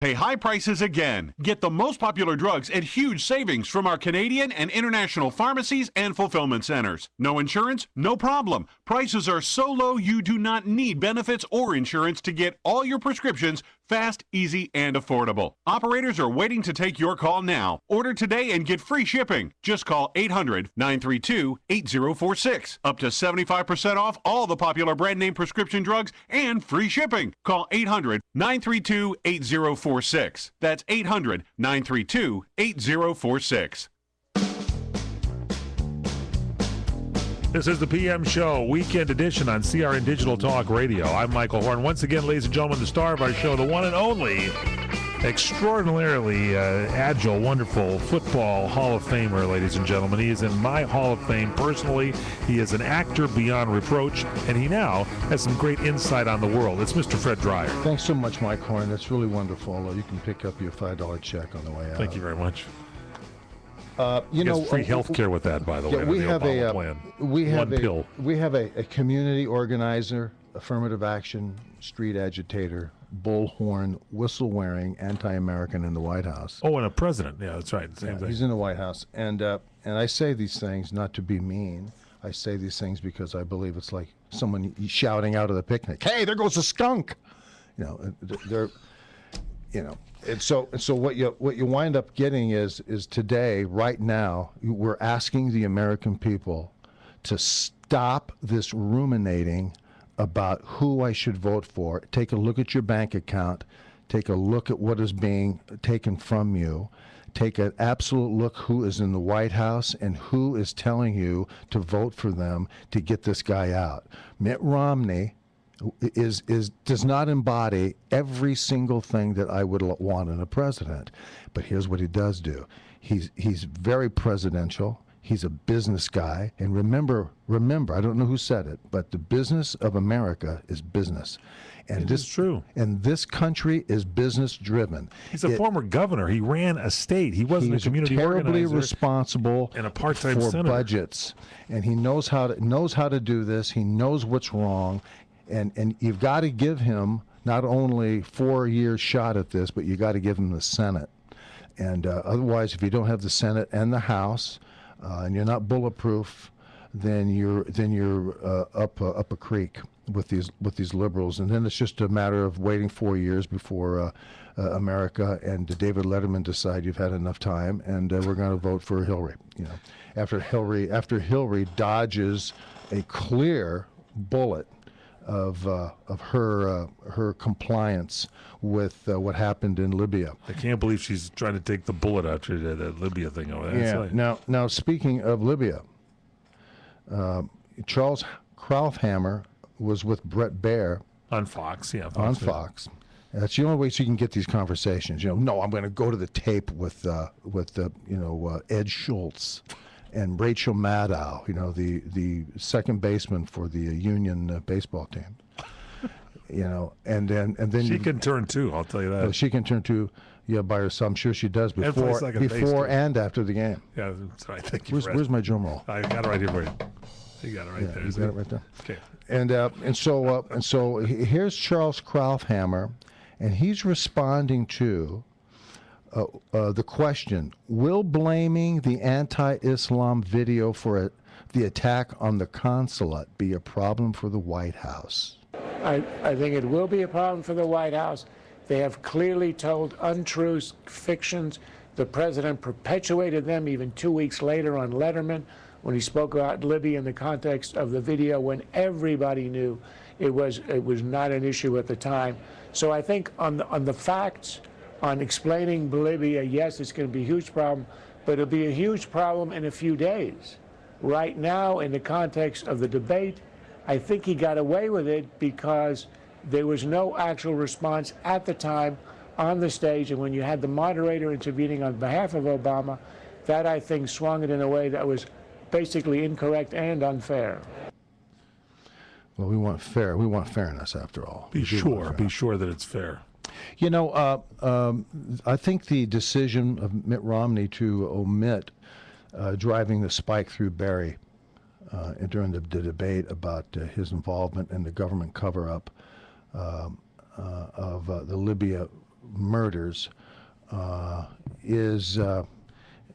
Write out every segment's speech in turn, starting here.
Pay high prices again. Get the most popular drugs at huge savings from our Canadian and international pharmacies and fulfillment centers. No insurance? No problem. Prices are so low you do not need benefits or insurance to get all your prescriptions fast, easy, and affordable. Operators are waiting to take your call now. Order today and get free shipping. Just call 800-932-8046. Up to 75% off all the popular brand name prescription drugs and free shipping. Call 800-932-8046. That's 800-932-8046. This is the PM Show, weekend edition on CRN Digital Talk Radio. I'm Michael Horn. Once again, ladies and gentlemen, the star of our show, the one and only, extraordinarily agile, wonderful football Hall of Famer, ladies and gentlemen. He is in my Hall of Fame personally. He is an actor beyond reproach, and he now has some great insight on the world. It's Mr. Fred Dryer. Thanks so much, Mike Horn. That's really wonderful. You can pick up your $5 check on the way out. Thank you very much. You know, free health care with that, by the way. We have We have a community organizer, affirmative action, street agitator, bullhorn, whistle-wearing, anti-American in the White House. Oh, and a president. Yeah, that's right. Same thing. He's in the White House, and I say these things not to be mean. I say these things because I believe it's like someone shouting out of the picnic, "Hey, there goes a skunk!" You know, they're, you know. And so what you wind up getting is today, right now, we're asking the American people to stop this ruminating about who I should vote for. Take a look at your bank account. Take a look at what is being taken from you. Take an absolute look who is in the White House and who is telling you to vote for them to get this guy out. Mitt Romney does not embody every single thing that I would want in a president, but here's what he does do. He's very presidential. He's a business guy, and remember, I don't know who said it, but the business of America is business, and this is true. And this country is business driven. He's a former governor. He ran a state. He wasn't a community organizer. He's terribly responsible and a part-time for senator. Budgets, and he knows how to do this. He knows what's wrong. And you've got to give him not only 4 years shot at this, but you got to give him the Senate. And otherwise, if you don't have the Senate and the House, and you're not bulletproof, then you're up a creek with these liberals. And then it's just a matter of waiting 4 years before America and David Letterman decide you've had enough time, and we're going to vote for Hillary. You know, after Hillary dodges a clear bullet of her compliance with what happened in Libya. I can't believe she's trying to take the bullet after the Libya thing over there. Yeah. Now speaking of Libya, Charles Krauthammer was with Bret Baier on Fox. Yeah, on Fox. That's the only way you can get these conversations. You know, no, I'm going to go to the tape with Ed Schultz and Rachel Maddow, you know, the second baseman for the Union baseball team. You know, and then she can turn too. I'll tell you that. She can turn too. Yeah, by herself. I'm sure she does before and after the game. Yeah, that's right. Thank you. Where's my drum roll? I got it right here for you. You got it right there. You got it right there. Okay. And so here's Charles Krauthammer, and he's responding to the question: will blaming the anti-Islam video for the attack on the consulate be a problem for the White House? I think it will be a problem for the White House. They have clearly told untruths, fictions. The president perpetuated them even 2 weeks later on Letterman when he spoke about Libya in the context of the video when everybody knew it was not an issue at the time. So I think on the facts, on explaining Libya, yes, it's going to be a huge problem, but it'll be a huge problem in a few days. Right now, in the context of the debate, I think he got away with it because there was no actual response at the time on the stage, and when you had the moderator intervening on behalf of Obama, that, I think, swung it in a way that was basically incorrect and unfair. Well, we want fairness, after all. Be sure that it's fair. You know, I think the decision of Mitt Romney to omit driving the spike through Barry during the debate about his involvement in the government cover-up of the Libya murders is.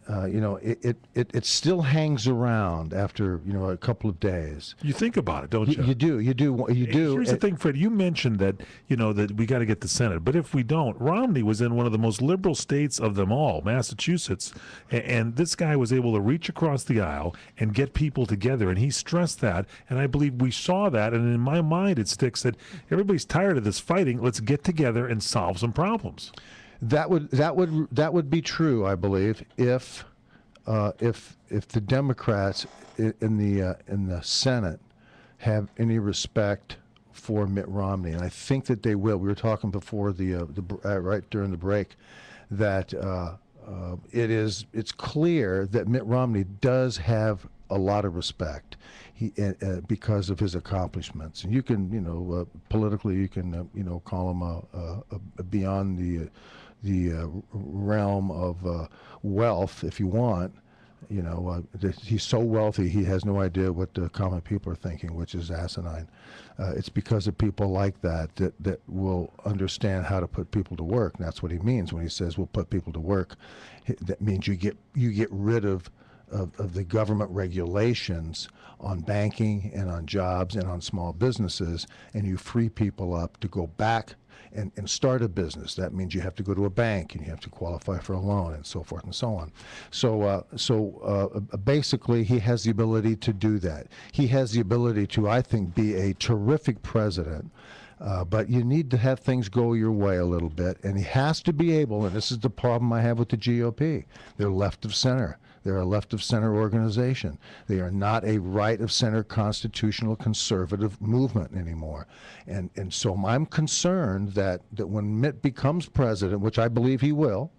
It still hangs around after a couple of days. You think about it, don't you? You do. Here's the thing, Fred. You mentioned that that we got to get the Senate, but if we don't, Romney was in one of the most liberal states of them all, Massachusetts, and this guy was able to reach across the aisle and get people together, and he stressed that, and I believe we saw that, and in my mind it sticks that everybody's tired of this fighting. Let's get together and solve some problems. That would be true, I believe, if the Democrats in the Senate have any respect for Mitt Romney, and I think that they will. We were talking before right during the break that it's clear that Mitt Romney does have a lot of respect. Because of his accomplishments, and you can politically you can call him beyond the realm of wealth if you want. He's so wealthy he has no idea what the common people are thinking, which is asinine. It's because of people like that will understand how to put people to work. And that's what he means when he says we'll put people to work. That means you get rid of the government regulations on banking and on jobs and on small businesses, and you free people up to go back and start a business. That means you have to go to a bank and you have to qualify for a loan and so forth and so on. So basically he has the ability to do that. He has the ability to, I think, be a terrific president. But you need to have things go your way a little bit, and he has to be able, and this is the problem I have with the GOP, they're left of center. They're a left-of-center organization. They are not a right-of-center constitutional conservative movement anymore. And so I'm concerned that when Mitt becomes president, which I believe he will,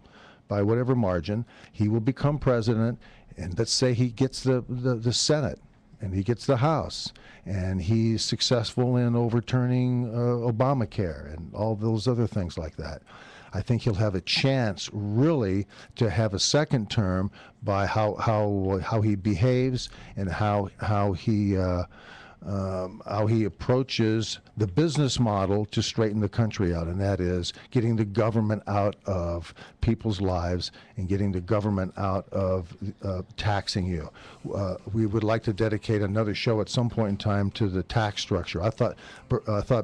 by whatever margin, he will become president, and let's say he gets the Senate, and he gets the House, and he's successful in overturning Obamacare and all those other things like that. I think he'll have a chance really to have a second term by how he behaves and how he approaches the business model to straighten the country out, and that is getting the government out of people's lives and getting the government out of taxing you. We would like to dedicate another show at some point in time to the tax structure. I thought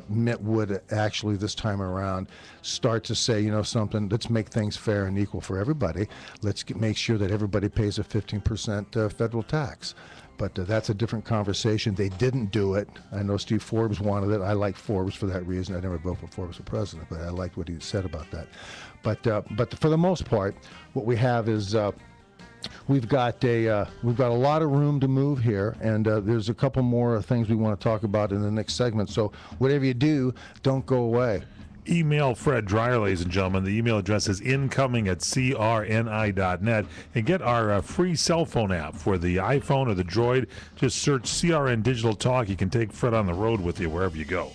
Mitt would actually this time around start to say, something, let's make things fair and equal for everybody. Let's make sure that everybody pays a 15% federal tax. But that's a different conversation. They didn't do it. I know Steve Forbes wanted it. I like Forbes for that reason. I never voted for Forbes for president, but I liked what he said about that. But for the most part, what we have is we've got a lot of room to move here, and there's a couple more things we want to talk about in the next segment. So whatever you do, don't go away. Email Fred Dreyer, ladies and gentlemen. The email address is incoming@crni.net. And get our free cell phone app for the iPhone or the Droid. Just search CRN Digital Talk. You can take Fred on the road with you wherever you go.